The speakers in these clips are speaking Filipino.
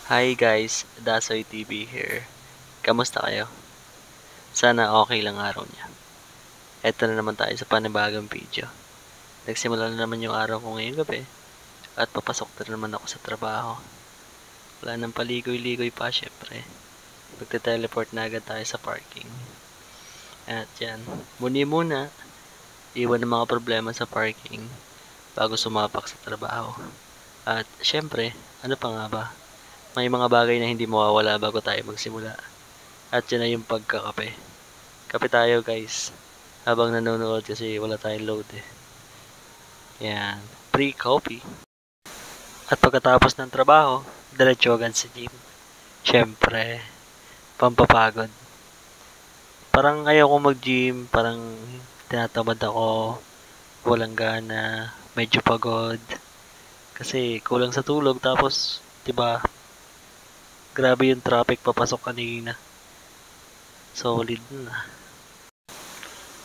Hi guys, Dasoy TV here. Kamusta kayo? Sana okay lang araw niya. Eto na naman tayo sa panibagong video. Nagsimula na naman yung araw ko ngayong gabi at papasok na naman ako sa trabaho. Wala nang paligoy-ligoy pa syempre. Magte-teleport na agad tayo sa parking. At yan, muni muna, iwan ng mga problema sa parking bago sumapak sa trabaho. At syempre, ano pa nga ba? May mga bagay na hindi mawawala bago tayo magsimula. At yan na yung pagkakape. Kape tayo guys. Habang nanonood kasi wala tayong load eh. Yan. Pre-coffee. At pagkatapos ng trabaho, diretso agad sa gym. Siyempre, pampapagod. Parang ayaw ko mag-gym, parang tinatamad ako, walang gana, medyo pagod. Kasi kulang sa tulog tapos, 'di ba? Grabe yung traffic papasok kanina. Solid na.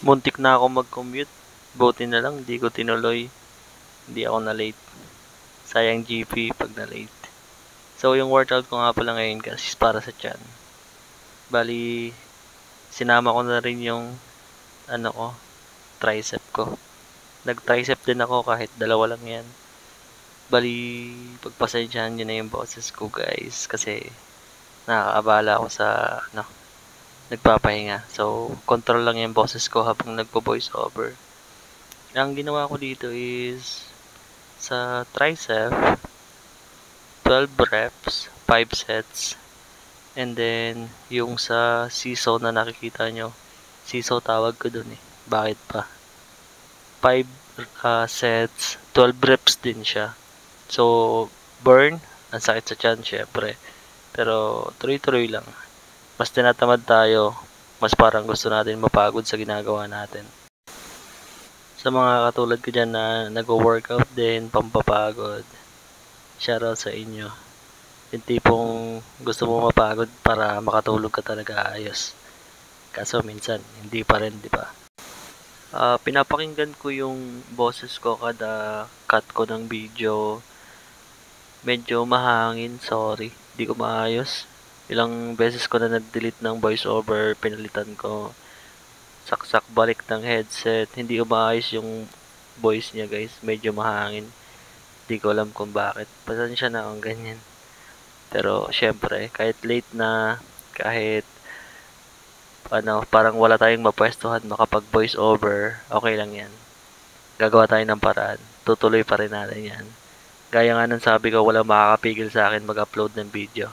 Muntik na ako mag-commute. Buti na lang, di ko tinuloy. Hindi ako na late. Sayang GP pag na late. So, yung workout ko nga pala ngayon kasi para sa tiyan. Bali, sinama ko na rin yung tricep ko. Nag-tricep din ako kahit dalawa lang yan. Bali, pagpasensyahan nyo na yung boses ko guys kasi nakakaabala ako sa nagpapahinga. So, control lang yung boses ko habang nagpo-voice over. Ang ginawa ko dito is sa tricep, 12 reps, 5 sets. And then, yung sa siso na nakikita nyo, siso tawag ko dun eh. Bakit pa? 5 sets, 12 reps din siya. So, burn, ang sakit sa tiyan syempre. Pero, tuloy-tuloy lang. Mas tinatamad tayo, mas parang gusto natin mapagod sa ginagawa natin. Sa mga katulad ko dyan na nag-workout din, pampapagod, shoutout sa inyo. Yung tipong gusto mo mapagod para makatulog ka talaga ayos. Kaso minsan, hindi pa rin, di ba? Pinapakinggan ko yung boses ko kada cut ko ng video. Medyo mahangin, sorry. Di ko maayos. Ilang beses ko na nag-delete ng voiceover, pinalitan ko. Saksak balik ng headset. Hindi umaayos yung voice niya guys. Medyo mahangin. Di ko alam kung bakit. Pasensya na kung ganyan. Pero syempre, kahit late na, kahit parang wala tayong mapwestuhan makapag voice over, okay lang yan. Gagawa tayo ng paraan. Tutuloy pa rin natin yan. Gaya nga ng sabi ko, walang makakapigil sa akin mag-upload ng video.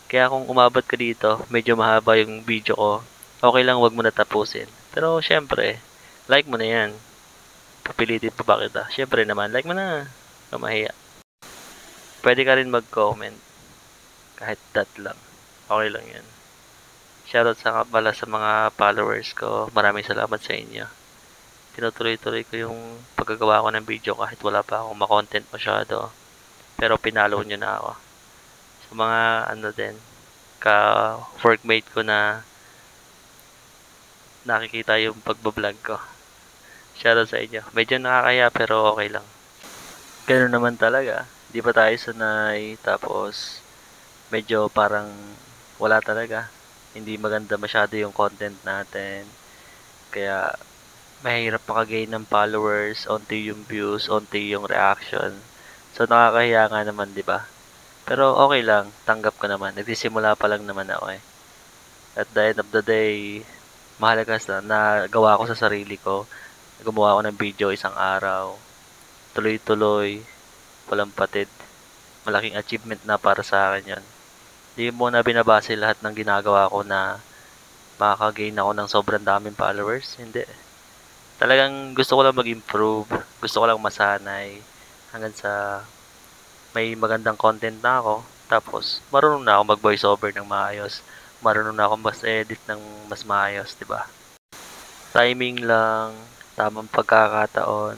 Kaya kung umabot ka dito, medyo mahaba yung video ko, okay lang wag mo na tapusin. Pero syempre, like mo na yan. Papilitin pa ba kita? Syempre naman, like mo na. Kamahiya. Pwede ka rin mag-comment. Kahit that lang. Okay lang yan. Shoutout sa pala sa mga followers ko. Maraming salamat sa inyo. Tinutuloy-tuloy ko yung paggagawa ko ng video kahit wala pa akong makontent masyado. Pero pinalo nyo na ako. Sa mga din, ka-workmate ko na nakikita yung pagbablog ko. Shoutout sa inyo. Medyo nakakaya pero okay lang. Ganun naman talaga. Di pa tayo sanay. Tapos, medyo parang wala talaga. Hindi maganda masyado yung content natin. Kaya, mahirap makagain ng followers, onti yung views, onti yung reaction. So, nakakahiya nga naman, di ba? Pero okay lang. Tanggap ko naman. Nagsisimula pa lang naman ako eh. At the end of the day, mahalaga sa nagawa ko sa sarili ko. Gumawa ako ng video isang araw. Tuloy-tuloy. Walang patid. Malaking achievement na para sa akin yan. Di mo na binabase lahat ng ginagawa ko na makakagain ako ng sobrang daming followers. Hindi. Talagang gusto ko lang mag-improve. Gusto ko lang masanay. Hanggang sa may magandang content na ako. Tapos, marunong na ako mag-voice over ng maayos. Marunong na ako mas edit ng mas maayos, di ba? Timing lang, tamang pagkakataon.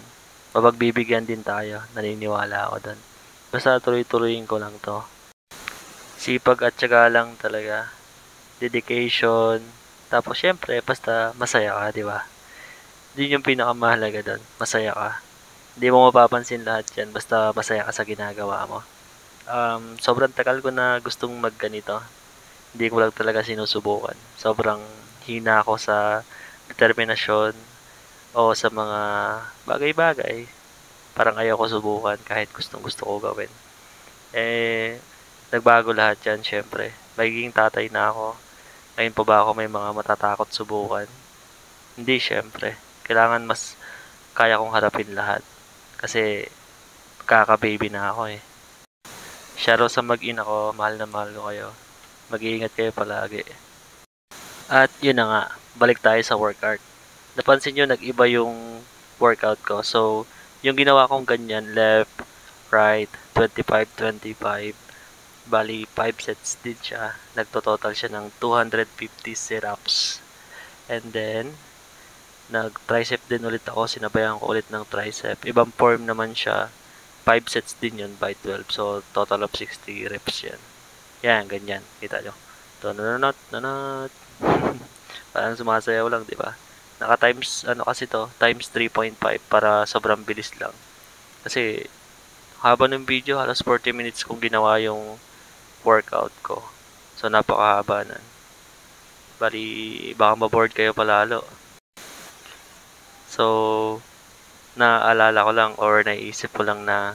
Mapagbibigyan din tayo. Naniniwala ako doon. Basta tuloy-tuloyin ko lang to. Sipag at syaga lang talaga. Dedication. Tapos syempre, basta masaya ka, di ba? Yun yung pinakamahalaga doon. Masaya ka. Hindi mo mapapansin lahat yan. Basta masaya ka sa ginagawa mo. sobrang tagal ko na gustong magganito. Hindi ko lang talaga sinusubukan. Sobrang hina ako sa determinasyon o sa mga bagay-bagay. Parang ayaw ko subukan kahit gustong-gusto ko gawin. Nagbago lahat yan syempre. Magiging tatay na ako. Ngayon pa ba ako may mga matatakot subukan? Hindi syempre. Kailangan mas kaya kong harapin lahat. Kasi kaka-baby na ako eh. Shoutout sa mag-ina ko, mahal na mahal ko kayo. Mag-iingat kayo palagi. At yun na nga, balik tayo sa workout. Napansin nyo, nag-iba yung workout ko. So, yung ginawa kong ganyan, left, right, 25-25, bali 5 sets din siya. Nagtototal siya ng 250 sit-ups. And then, nag-tricep din ulit ako, sinabayan ko ulit ng tricep. Ibang form naman siya, 5 sets din yun by 12. So, total of 60 reps yan. Yan, ganyan. Kita nyo. Nananot, nanot. Parang sumasayaw lang, di ba? Naka-times, ano kasi to, times 3.5 para sobrang bilis lang. Kasi, haba ng video, halos 40 minutes kong ginawa yung workout ko. So, napakahaba nun. Bali, baka maboard kayo palalo. So, naalala ko lang or naisip ko lang na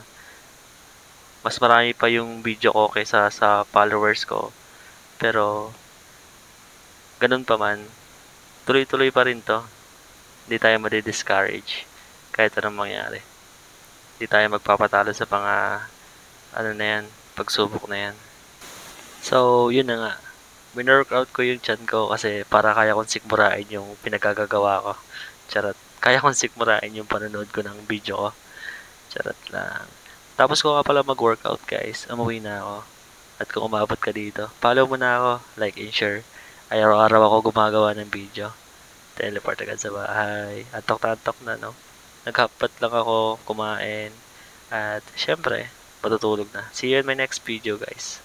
mas marami pa yung video ko kaysa sa followers ko. Pero, ganun pa man, tuloy-tuloy pa rin to. Hindi tayo madi-discourage kahit anong mangyari. Hindi tayo magpapatalo sa mga ano na yan, pagsubok na yan. So, yun na nga. Minorkout ko yung chan ko kasi para kaya kong sikmurain yung pinagkagagawa ko. Charot. Kaya kong sikmurain yung panonood ko ng video ko. Charot lang. Tapos ko nga pala mag-workout guys. Umuwi na ako. At kung umabot ka dito, follow mo na ako. Like and share. Araw-araw ako gumagawa ng video. Teleport agad sa bahay. Antok-antok na, no? Naghapat lang ako, kumain. At, syempre, patutulog na. See you in my next video, guys.